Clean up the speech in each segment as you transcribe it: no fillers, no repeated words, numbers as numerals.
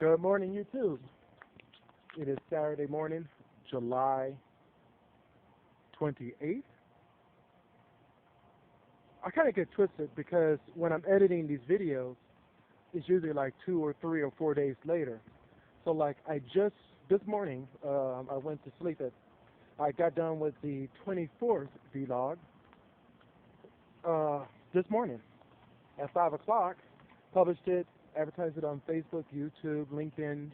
Good morning, YouTube. It is Saturday morning, July 28th. I kind of get twisted because when I'm editing these videos, it's usually like 2 or 3 or 4 days later. So like this morning, I went to sleep I got done with the 24th vlog this morning at 5 o'clock, published it, advertised it on Facebook, YouTube, LinkedIn,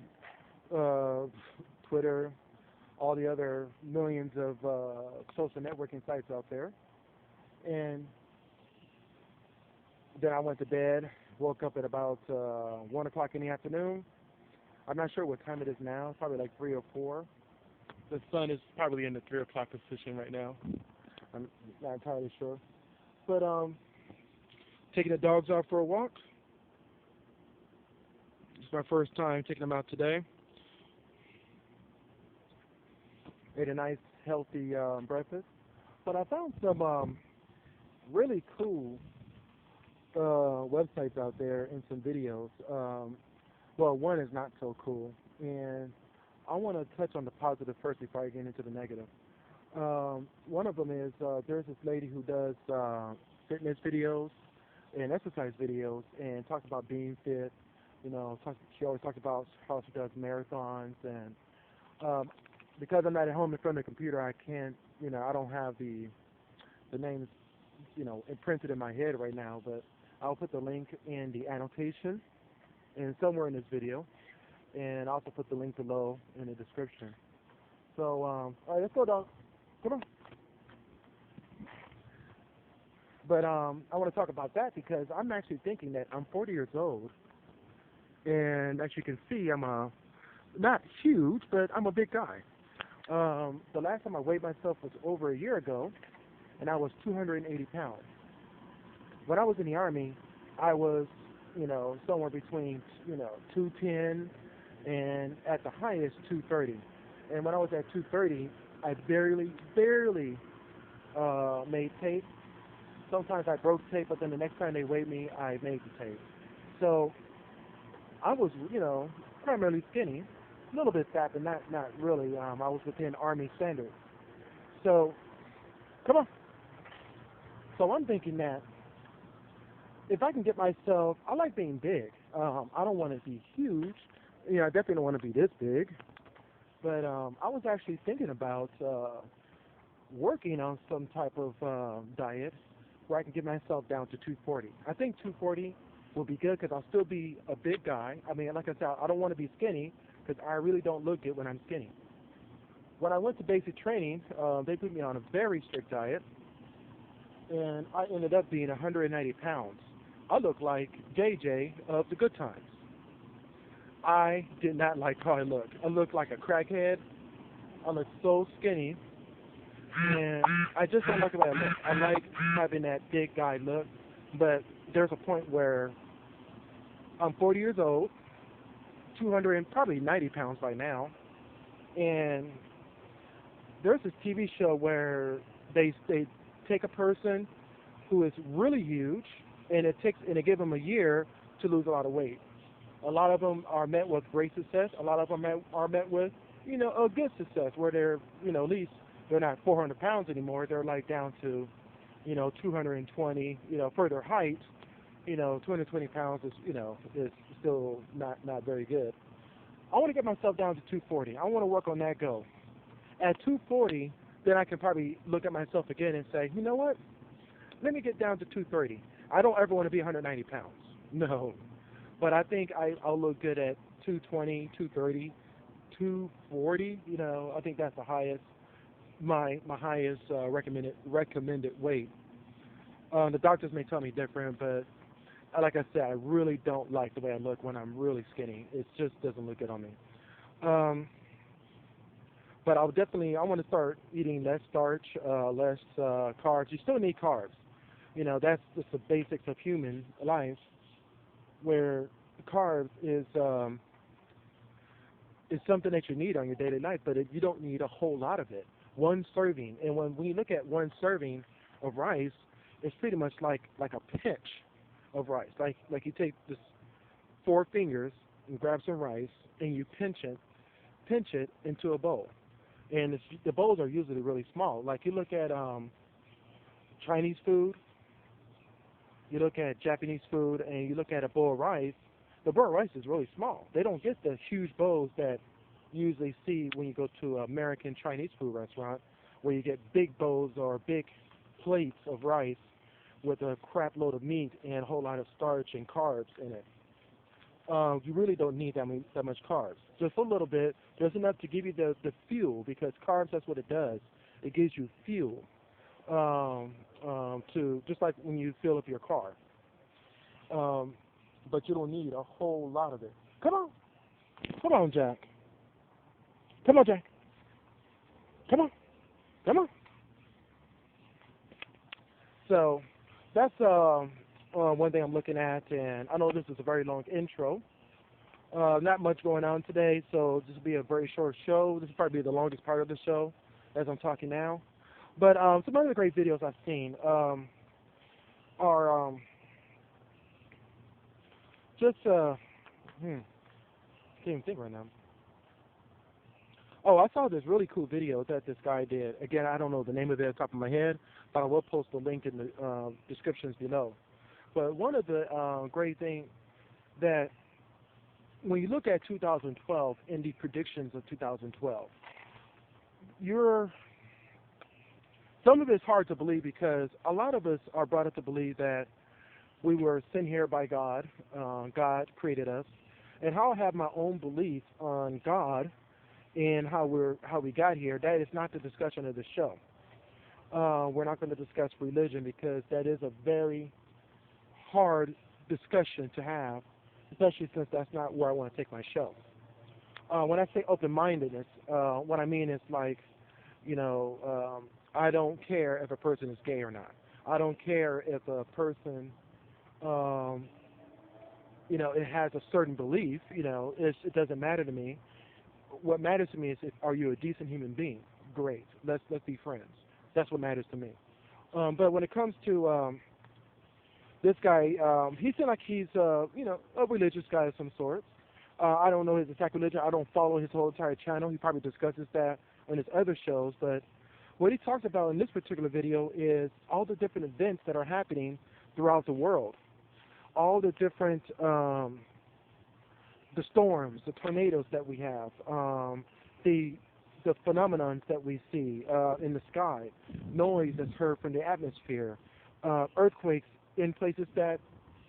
Twitter, all the other millions of social networking sites out there. And then I went to bed, woke up at about 1 o'clock in the afternoon. I'm not sure what time it is now. It's probably like 3 or 4. The sun is probably in the 3 o'clock position right now. I'm not entirely sure. But taking the dogs out for a walk. It's my first time taking them out today. Ate a nice, healthy breakfast. But I found some really cool websites out there and some videos. Well, one is not so cool. And I want to touch on the positive first before I get into the negative. One of them is there's this lady who does fitness videos and exercise videos and talks about being fit. You know, she always talks about how she does marathons, and because I'm not at home in front of the computer, I can't, I don't have the names, imprinted in my head right now, but I'll put the link in the annotation and somewhere in this video, and I'll also put the link below in the description. So, all right, let's go down. Come on. But I want to talk about that because I'm actually thinking that I'm 40 years old, and as you can see, I'm not huge, but I'm a big guy. The last time I weighed myself was over a year ago, and I was 280 pounds. When I was in the Army, I was, somewhere between, 210 and at the highest 230. And when I was at 230, I barely made tape. Sometimes I broke tape, but then the next time they weighed me, I made the tape. So I was, primarily skinny, a little bit fat, but not really. I was within Army standards. So, come on. So I'm thinking that if I can get myself, I like being big. I don't want to be huge. I definitely don't want to be this big. But I was actually thinking about working on some type of diet where I can get myself down to 240. I think 240 will be good because I'll still be a big guy. I mean, like I said, I don't want to be skinny because I really don't look good when I'm skinny. When I went to basic training, they put me on a very strict diet, and I ended up being 190 pounds. I look like JJ of the Good Times. I did not like how I looked. I looked like a crackhead. I looked so skinny, and I just don't like the way I look. I like having that big guy look, but there's a point where I'm 40 years old, 200 and probably 90 pounds by now, and there's this TV show where they take a person who is really huge, and they give them a year to lose a lot of weight. A lot of them are met with great success. A lot of them are met with, a good success where they're, at least they're not 400 pounds anymore. They're like down to, 220, for their height, 220 pounds is, is still not very good. I want to get myself down to 240. I want to work on that goal. At 240, then I can probably look at myself again and say, you know what? Let me get down to 230. I don't ever want to be 190 pounds. No. But I think I'll look good at 220, 230, 240. I think that's the highest, my highest recommended weight. The doctors may tell me different, but like I said, I really don't like the way I look when I'm really skinny. It just doesn't look good on me. But I want to start eating less starch, less carbs. You still need carbs. That's just the basics of human life, where carbs is something that you need on your daily life, but you don't need a whole lot of it. One serving, and when we look at one serving of rice, it's pretty much like a pinch of rice. Like you take this 4 fingers and grab some rice and you pinch it into a bowl. And the bowls are usually really small. Like you look at Chinese food, you look at Japanese food, and you look at a bowl of rice. The bowl of rice is really small. They don't get the huge bowls that you usually see when you go to an American Chinese food restaurant, where you get big bowls or big plates of rice with a crap load of meat and a whole lot of starch and carbs in it. You really don't need that much carbs. Just a little bit, just enough to give you the fuel, because carbs, that's what it does. It gives you fuel to, just like when you fill up your car. But you don't need a whole lot of it. Come on, Jack. Come on, Jack. Come on. So that's one thing I'm looking at, and I know this is a very long intro. Not much going on today, so this will be a very short show. This will probably be the longest part of the show as I'm talking now. But some other great videos I've seen are just, can't even think right now. Oh, I saw this really cool video that this guy did. Again, I don't know the name of it off the top of my head, but I will post the link in the descriptions below. But one of the great things that when you look at 2012 and the predictions of 2012, some of it's hard to believe, because a lot of us are brought up to believe that we were sent here by God. God created us. And how I have my own belief on God and how we got here, that is not the discussion of the show. We're not going to discuss religion, because that is a very hard discussion to have, especially since that's not where I want to take my show. When I say open-mindedness, what I mean is like, I don't care if a person is gay or not. I don't care if a person, it has a certain belief. It doesn't matter to me. What matters to me is, are you a decent human being? Great. Let's be friends. That's what matters to me. But when it comes to this guy, he seems like he's a religious guy of some sort. I don't know his exact religion. I don't follow his whole entire channel. He probably discusses that on his other shows. But what he talks about in this particular video is all the different events that are happening throughout the world. All the different the storms, the tornadoes that we have, the phenomenons that we see in the sky, noise that's heard from the atmosphere, earthquakes in places that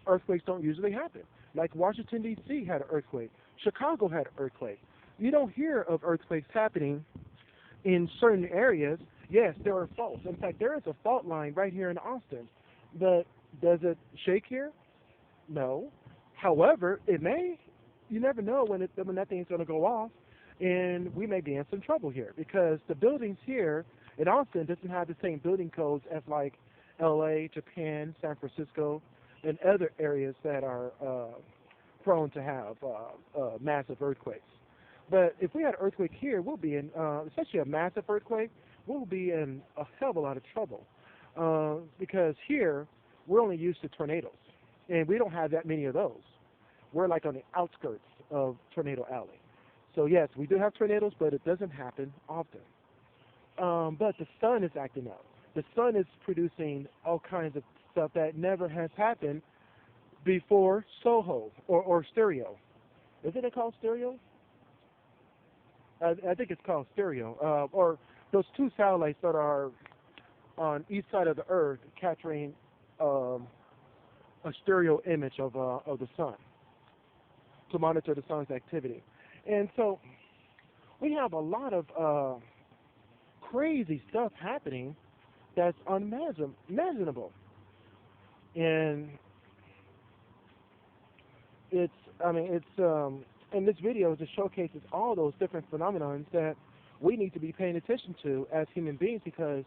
earthquakes don't usually happen. Like Washington, D.C. had an earthquake. Chicago had an earthquake. You don't hear of earthquakes happening in certain areas. Yes, there are faults. In fact, there is a fault line right here in Austin. But does it shake here? No. However, it may. You never know when that thing's going to go off, and we may be in some trouble here, because the buildings here in Austin doesn't have the same building codes as like L.A., Japan, San Francisco, and other areas that are prone to have massive earthquakes. But if we had an earthquake here, we'll be in, especially a massive earthquake, we'll be in a hell of a lot of trouble, because here we're only used to tornadoes, and we don't have that many of those. We're like on the outskirts of Tornado Alley. So yes, we do have tornadoes, but it doesn't happen often. But the sun is acting up. The sun is producing all kinds of stuff that never has happened before Soho or stereo. Isn't it called stereo? I think it's called stereo. Or those two satellites that are on each side of the Earth capturing a stereo image of the sun to monitor the sun's activity. And so we have a lot of crazy stuff happening that's unimaginable. And in this video, it just showcases all those different phenomena that we need to be paying attention to as human beings, because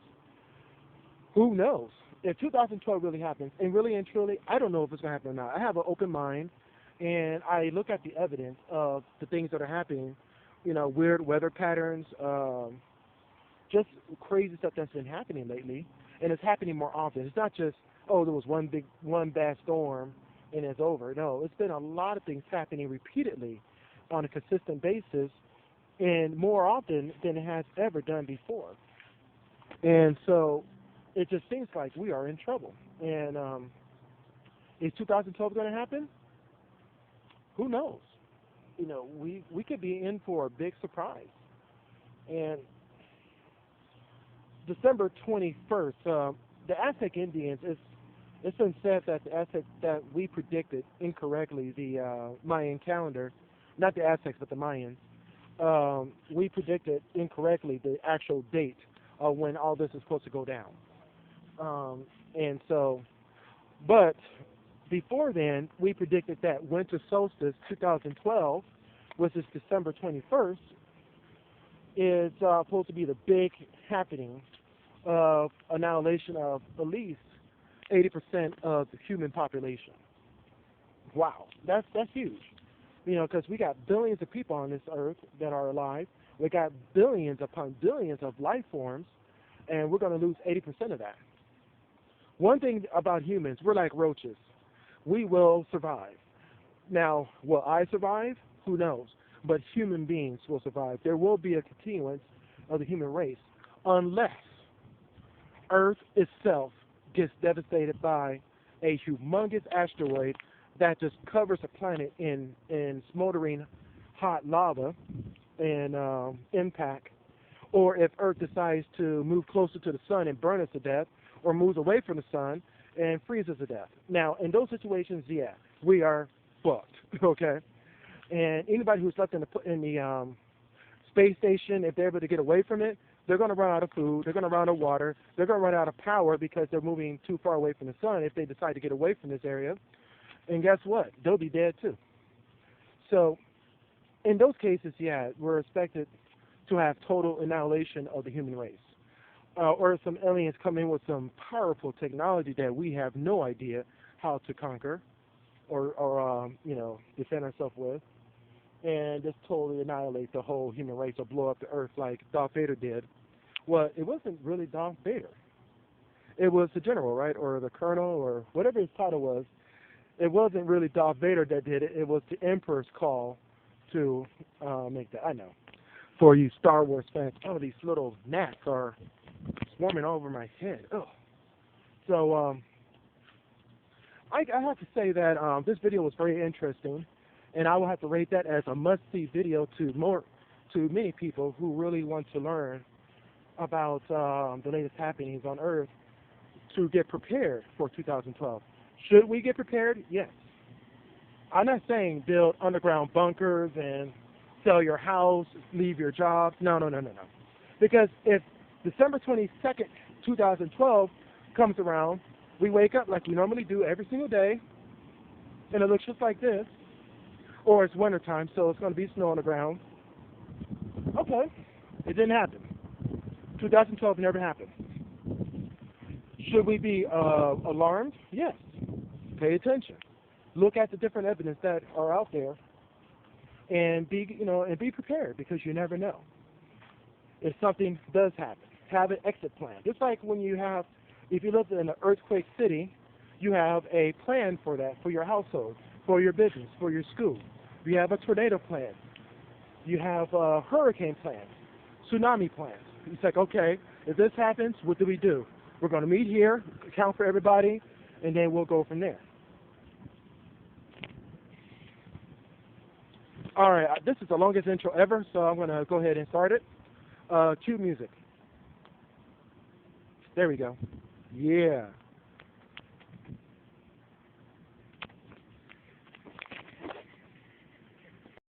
who knows? If 2012 really happens, and really and truly, I don't know if it's going to happen or not. I have an open mind, and I look at the evidence of the things that are happening, weird weather patterns, just crazy stuff that's been happening lately, and it's happening more often. It's not just, oh, there was one bad storm and it's over. No, it's been a lot of things happening repeatedly on a consistent basis and more often than it has ever done before. And so it just seems like we are in trouble. And is 2012 going to happen? Who knows? You know, we could be in for a big surprise. And December 21st, the Aztec Indians, it's been said that the Aztecs, that we predicted incorrectly the Mayan calendar, not the Aztecs but the Mayans, we predicted incorrectly the actual date of when all this is supposed to go down. And so, but before then, we predicted that winter solstice 2012, which is December 21st, is supposed to be the big happening of annihilation of at least 80% of the human population. Wow, that's huge. You know, because we got billions of people on this earth that are alive. We got billions upon billions of life forms, and we're going to lose 80% of that. One thing about humans, we're like roaches. We will survive. Now, will I survive? Who knows? But human beings will survive. There will be a continuance of the human race unless Earth itself gets devastated by a humongous asteroid that just covers the planet in smoldering hot lava and impact, or if Earth decides to move closer to the sun and burn us to death, or moves away from the sun and freezes to death. Now, in those situations, yeah, we are fucked, okay? And anybody who's left in the space station, if they're able to get away from it, they're going to run out of food, they're going to run out of water, they're going to run out of power because they're moving too far away from the sun if they decide to get away from this area. And guess what? They'll be dead too. So in those cases, yeah, we're expected to have total annihilation of the human race. Or some aliens come in with some powerful technology that we have no idea how to conquer or you know, defend ourselves with, and just totally annihilate the whole human race or blow up the earth like Darth Vader did. Well, it wasn't really Darth Vader. It was the general, right, or the colonel, or whatever his title was. It wasn't really Darth Vader that did it. It was the Emperor's call to make that. I know. For you Star Wars fans, oh, these little gnats are swarming all over my head. Ugh. So I have to say that this video was very interesting, and I will have to rate that as a must-see video to many people who really want to learn about the latest happenings on Earth to get prepared for 2012. Should we get prepared? Yes. I'm not saying build underground bunkers and sell your house, leave your job. No. Because if December 22nd, 2012 comes around, we wake up like we normally do every single day, and it looks just like this, or it's wintertime, so it's going to be snow on the ground. Okay, it didn't happen. 2012 never happened. Should we be alarmed? Yes. Pay attention. Look at the different evidence that are out there, and be prepared, because you never know. If something does happen, have an exit plan. Just like when if you live in an earthquake city, you have a plan for that, for your household, for your business, for your school. You have a tornado plan. You have a hurricane plan, tsunami plans. It's like, okay, if this happens, what do we do? We're going to meet here, account for everybody, and then we'll go from there. All right, this is the longest intro ever, so I'm going to go ahead and start it. Cue music. There we go. Yeah.